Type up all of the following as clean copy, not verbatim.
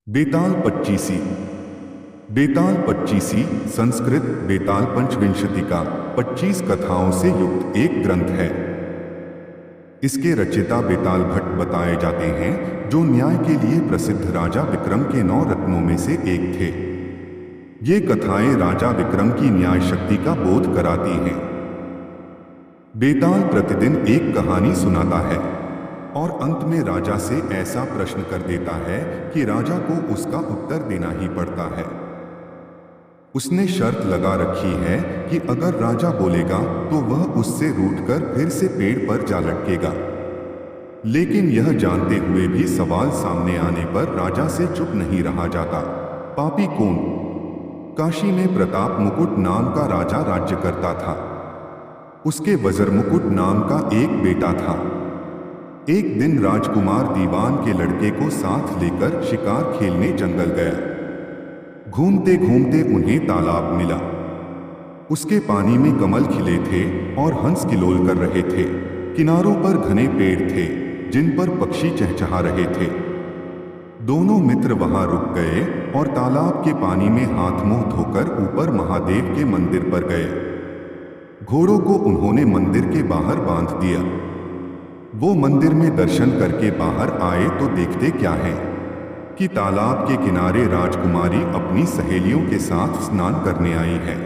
बेताल पच्चीसी। बेताल पच्चीसी संस्कृत बेताल पंचविंशति का 25 कथाओं से युक्त एक ग्रंथ है। इसके रचयिता बेताल भट्ट बताए जाते हैं, जो न्याय के लिए प्रसिद्ध राजा विक्रम के 9 रत्नों में से एक थे। ये कथाएं राजा विक्रम की न्याय शक्ति का बोध कराती हैं। बेताल प्रतिदिन एक कहानी सुनाता है और अंत में राजा से ऐसा प्रश्न कर देता है कि राजा को उसका उत्तर देना ही पड़ता है। उसने शर्त लगा रखी है कि अगर राजा बोलेगा तो वह उससे रूठकर फिर से पेड़ पर जा लटकेगा। लेकिन यह जानते हुए भी सवाल सामने आने पर राजा से चुप नहीं रहा जाता। पापी कौन? काशी में प्रताप मुकुट नाम का राजा राज्य करता था। उसके वज्र मुकुट नाम का एक बेटा था। एक दिन राजकुमार दीवान के लड़के को साथ लेकर शिकार खेलने जंगल गया। घूमते घूमते उन्हें तालाब मिला। उसके पानी में कमल खिले थे और हंस किलोल कर रहे थे। किनारों पर घने पेड़ थे जिन पर पक्षी चहचहा रहे थे। दोनों मित्र वहां रुक गए और तालाब के पानी में हाथ मुंह धोकर ऊपर महादेव के मंदिर पर गए। घोड़ों को उन्होंने मंदिर के बाहर बांध दिया। वो मंदिर में दर्शन करके बाहर आए तो देखते क्या है कि तालाब के किनारे राजकुमारी अपनी सहेलियों के साथ स्नान करने आई है।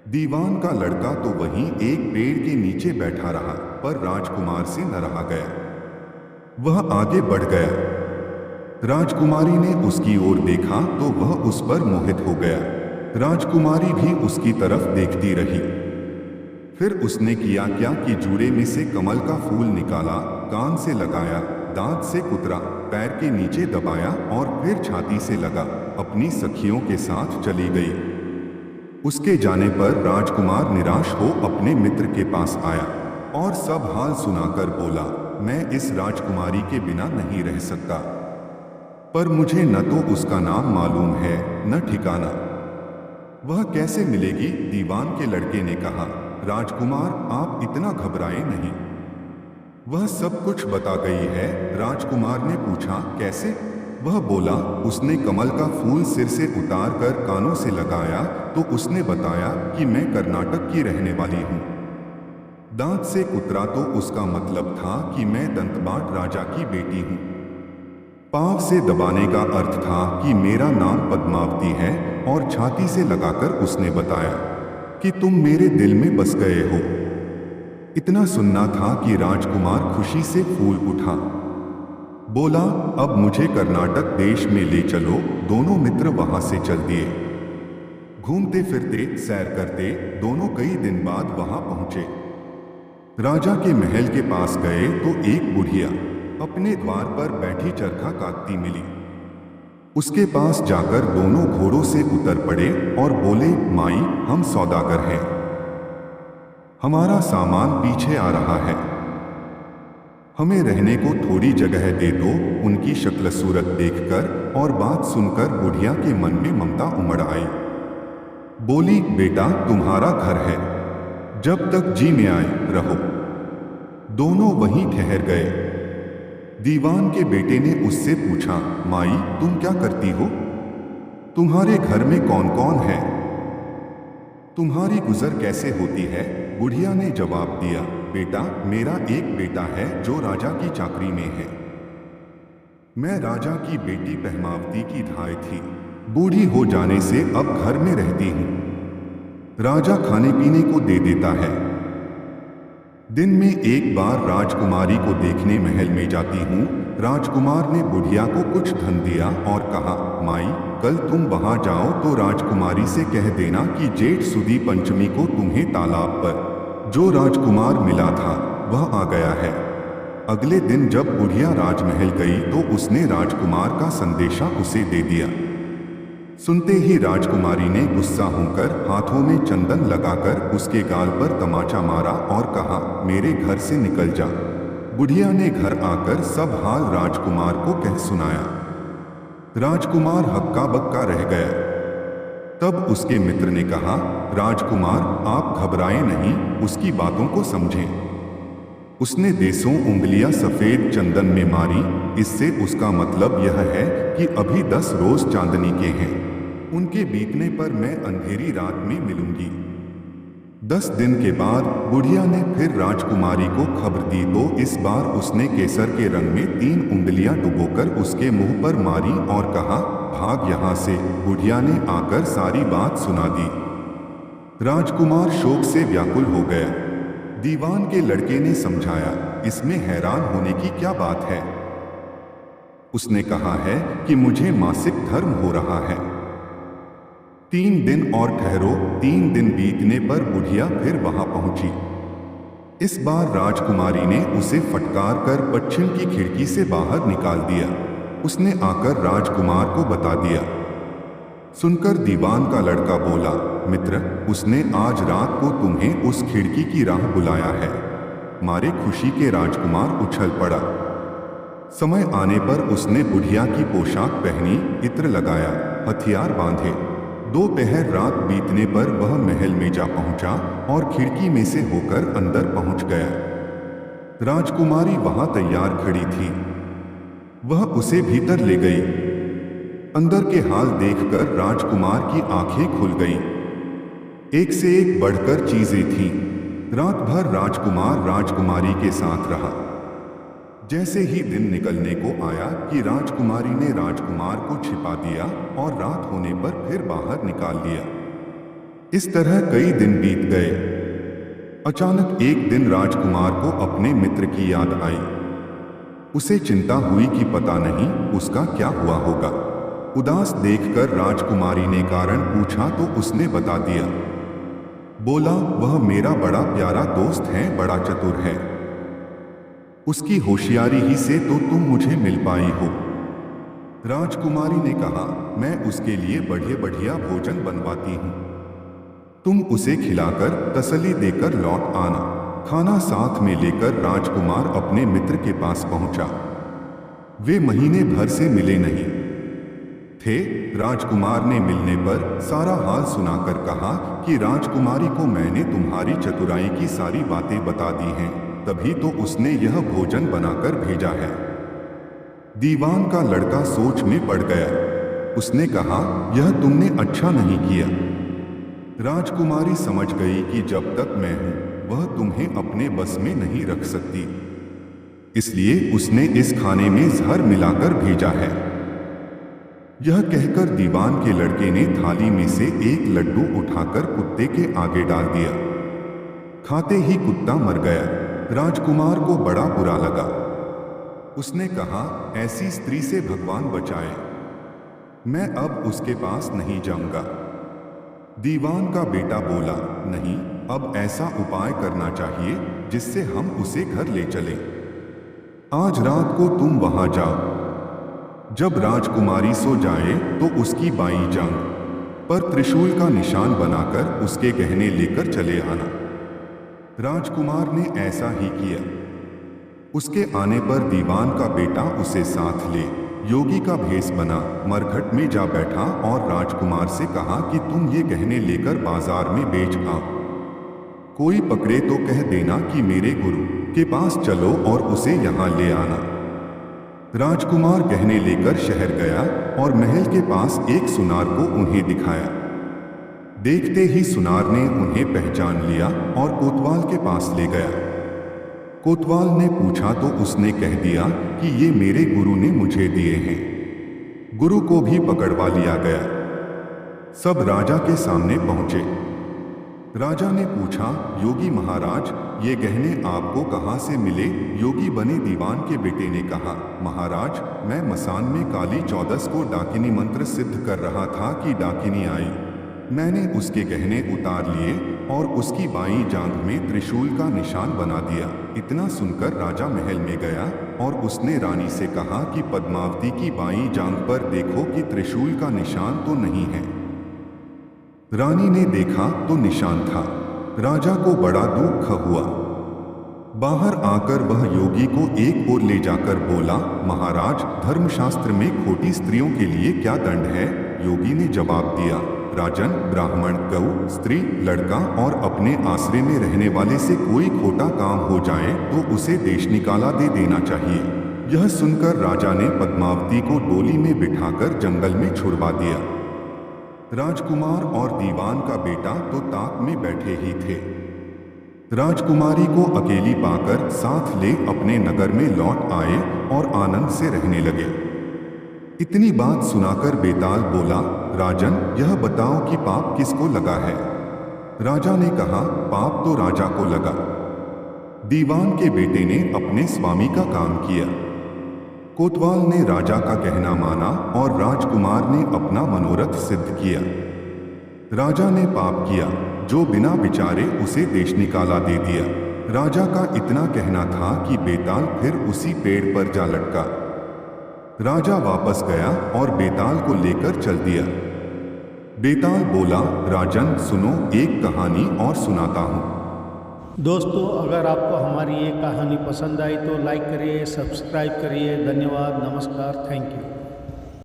दीवान का लड़का तो वहीं एक पेड़ के नीचे बैठा रहा, पर राजकुमार से न रहा गया। वह आगे बढ़ गया। राजकुमारी ने उसकी ओर देखा तो वह उस पर मोहित हो गया। राजकुमारी भी उसकी तरफ देखती रही। फिर उसने किया क्या कि जूड़े में से कमल का फूल निकाला, कान से लगाया, दांत से कुतरा, पैर के नीचे दबाया और फिर छाती से लगा अपनी सखियों के साथ चली गई। उसके जाने पर राजकुमार निराश हो अपने मित्र के पास आया और सब हाल सुनाकर बोला, मैं इस राजकुमारी के बिना नहीं रह सकता, पर मुझे न तो उसका नाम मालूम है न ठिकाना। वह कैसे मिलेगी? दीवान के लड़के ने कहा। राजकुमार, आप इतना घबराए नहीं, वह सब कुछ बता गई है। राजकुमार ने पूछा, कैसे? वह बोला, उसने कमल का फूल सिर से उतार कर कानों से लगाया तो उसने बताया कि मैं कर्नाटक की रहने वाली हूँ। दांत से कुतरा तो उसका मतलब था कि मैं दंतबाट राजा की बेटी हूँ। पांव से दबाने का अर्थ था कि मेरा नाम पद्मावती है और छाती से लगाकर उसने बताया कि तुम मेरे दिल में बस गए हो। इतना सुनना था कि राजकुमार खुशी से फूल उठा। बोला, अब मुझे कर्नाटक देश में ले चलो। दोनों मित्र वहां से चल दिए। घूमते फिरते सैर करते दोनों कई दिन बाद वहां पहुंचे। राजा के महल के पास गए तो एक बुढ़िया अपने द्वार पर बैठी चरखा काटती मिली। उसके पास जाकर दोनों घोड़ों से उतर पड़े और बोले, माई, हम सौदागर हैं, हमारा सामान पीछे आ रहा है, हमें रहने को थोड़ी जगह दे दो। उनकी शक्ल सूरत देखकर और बात सुनकर बुढ़िया के मन में ममता उमड़ आई। बोली, बेटा, तुम्हारा घर है, जब तक जी में आए रहो। दोनों वहीं ठहर गए। दीवान के बेटे ने उससे पूछा, माई, तुम क्या करती हो? तुम्हारे घर में कौन कौन है? तुम्हारी गुजर कैसे होती है? बुढ़िया ने जवाब दिया, बेटा, मेरा एक बेटा है जो राजा की चाकरी में है। मैं राजा की बेटी पहमावती की धाय थी। बूढ़ी हो जाने से अब घर में रहती हूँ। राजा खाने पीने को दे देता है। दिन में एक बार राजकुमारी को देखने महल में जाती हूँ। राजकुमार ने बुढ़िया को कुछ धन दिया और कहा, माई, कल तुम वहां जाओ तो राजकुमारी से कह देना कि जेठ सुदी पंचमी को तुम्हें तालाब पर जो राजकुमार मिला था वह आ गया है। अगले दिन जब बुढ़िया राजमहल गई तो उसने राजकुमार का संदेशा उसे दे दिया। सुनते ही राजकुमारी ने गुस्सा होकर हाथों में चंदन लगाकर उसके गाल पर तमाचा मारा और कहा, मेरे घर से निकल जा। बुढ़िया ने घर आकर सब हाल राजकुमार को कह सुनाया। राजकुमार हक्का बक्का रह गया। तब उसके मित्र ने कहा, राजकुमार, आप घबराएं नहीं, उसकी बातों को समझें। उसने देसों उंगलियां सफेद चंदन में मारी इससे उसका मतलब यह है कि अभी 10 रोज चांदनी के हैं, उनके बीतने पर मैं अंधेरी रात में मिलूंगी। 10 दिन के बाद बुढ़िया ने फिर राजकुमारी को खबर दी तो इस बार उसने केसर के रंग में 3 उंगलियां डुबोकर उसके मुंह पर मारी और कहा, भाग यहां से। बुढ़िया ने आकर सारी बात सुना दी। राजकुमार शोक से व्याकुल हो गया। दीवान के लड़के ने समझाया, इसमें हैरान होने की क्या बात है। उसने कहा है कि मुझे मासिक धर्म हो रहा है। 3 दिन और ठहरो। 3 दिन बीतने पर बुढ़िया फिर वहां पहुंची। इस बार राजकुमारी ने उसे फटकार कर पश्चिम की खिड़की से बाहर निकाल दिया। उसने आकर राजकुमार को बता दिया। सुनकर दीवान का लड़का बोला, मित्र, उसने आज रात को तुम्हें उस खिड़की की राह बुलाया है। मारे खुशी के राजकुमार उछल पड़ा। समय आने पर उसने बुढ़िया की पोशाक पहनी, इत्र लगाया, हथियार बांधे। दोपहर रात बीतने पर वह महल में जा पहुंचा और खिड़की में से होकर अंदर पहुंच गया। राजकुमारी वहां तैयार खड़ी थी। वह उसे भीतर ले गई। अंदर के हाल देखकर राजकुमार की आंखें खुल गईं। एक से एक बढ़कर चीजें थीं। रात भर राजकुमार राजकुमारी के साथ रहा। जैसे ही दिन निकलने को आया कि राजकुमारी ने राजकुमार को छिपा दिया और रात होने पर फिर बाहर निकाल लिया। इस तरह कई दिन बीत गए। अचानक एक दिन राजकुमार को अपने मित्र की याद आई। उसे चिंता हुई कि पता नहीं उसका क्या हुआ होगा। उदास देखकर राजकुमारी ने कारण पूछा तो उसने बता दिया। बोला, वह मेरा बड़ा प्यारा दोस्त है, बड़ा चतुर है। उसकी होशियारी ही से तो तुम मुझे मिल पाई हो। राजकुमारी ने कहा, मैं उसके लिए बढ़िया बढ़िया भोजन बनवाती हूं। तुम उसे खिलाकर तसल्ली देकर लौट आना। खाना साथ में लेकर राजकुमार अपने मित्र के पास पहुंचा। वे महीने भर से मिले नहीं थे। राजकुमार ने मिलने पर सारा हाल सुनाकर कहा कि राजकुमारी को मैंने तुम्हारी चतुराई की सारी बातें बता दी हैं, तभी तो उसने यह भोजन बनाकर भेजा है। दीवान का लड़का सोच में पड़ गया। उसने कहा, यह तुमने अच्छा नहीं किया। राजकुमारी समझ गई कि जब तक मैं हूं वह तुम्हें अपने बस में नहीं रख सकती, इसलिए उसने इस खाने में जहर मिलाकर भेजा है। यह कहकर दीवान के लड़के ने थाली में से एक लड्डू उठाकर कुत्ते के आगे डाल दिया। खाते ही कुत्ता मर गया। राजकुमार को बड़ा बुरा लगा। उसने कहा, ऐसी स्त्री से भगवान बचाए, मैं अब उसके पास नहीं जाऊंगा। दीवान का बेटा बोला, नहीं, अब ऐसा उपाय करना चाहिए जिससे हम उसे घर ले चलें। आज रात को तुम वहां जाओ। जब राजकुमारी सो जाए तो उसकी बाईं जांघ पर त्रिशूल का निशान बनाकर उसके गहने लेकर चले आना। राजकुमार ने ऐसा ही किया। उसके आने पर दीवान का बेटा उसे साथ ले योगी का भेष बना मरघट में जा बैठा और राजकुमार से कहा कि तुम ये गहने लेकर बाजार में बेच आओ। कोई पकड़े तो कह देना कि मेरे गुरु के पास चलो और उसे यहाँ ले आना। राजकुमार गहने लेकर शहर गया और महल के पास एक सुनार को उन्हें दिखाया। देखते ही सुनार ने उन्हें पहचान लिया और कोतवाल के पास ले गया। कोतवाल ने पूछा तो उसने कह दिया कि ये मेरे गुरु ने मुझे दिए हैं। गुरु को भी पकड़वा लिया गया। सब राजा के सामने पहुंचे। राजा ने पूछा, योगी महाराज, ये गहने आपको कहां से मिले? योगी बने दीवान के बेटे ने कहा, महाराज, मैं मसान में काली चौदस को डाकिनी मंत्र सिद्ध कर रहा था कि डाकिनी आई। मैंने उसके गहने उतार लिए और उसकी बाईं जांघ में त्रिशूल का निशान बना दिया। इतना सुनकर राजा महल में गया और उसने रानी से कहा कि पद्मावती की बाईं जांघ पर देखो कि त्रिशूल का निशान तो नहीं है। रानी ने देखा तो निशान था। राजा को बड़ा दुख हुआ। बाहर आकर वह योगी को एक ओर ले जाकर बोला, महाराज, धर्मशास्त्र में खोटी स्त्रियों के लिए क्या दंड है? योगी ने जवाब दिया, राजन, ब्राह्मण, गऊ, स्त्री, लड़का और अपने आश्रय में रहने वाले से कोई खोटा काम हो जाए तो उसे देश निकाला दे देना चाहिए। यह सुनकर राजा ने पद्मावती को डोली में बिठाकर जंगल में छुड़वा दिया। राजकुमार और दीवान का बेटा तो ताक में बैठे ही थे। राजकुमारी को अकेली पाकर साथ ले अपने नगर में लौट आए और आनंद से रहने लगे। इतनी बात सुनाकर बेताल बोला, राजन, यह बताओ कि पाप किसको लगा है? राजा ने कहा, पाप तो राजा को लगा। दीवान के बेटे ने अपने स्वामी का काम किया। कोतवाल ने राजा का कहना माना और राजकुमार ने अपना मनोरथ सिद्ध किया। राजा ने पाप किया, जो बिना विचारे उसे देश निकाला दे दिया। राजा का इतना कहना था कि बेताल फिर उसी पेड़ पर जा लटका। राजा वापस गया और बेताल को लेकर चल दिया। बेताल बोला, राजन सुनो, एक कहानी और सुनाता हूँ। दोस्तों, अगर आपको हमारी ये कहानी पसंद आई तो लाइक करिए, सब्सक्राइब करिए। धन्यवाद, नमस्कार, थैंक यू।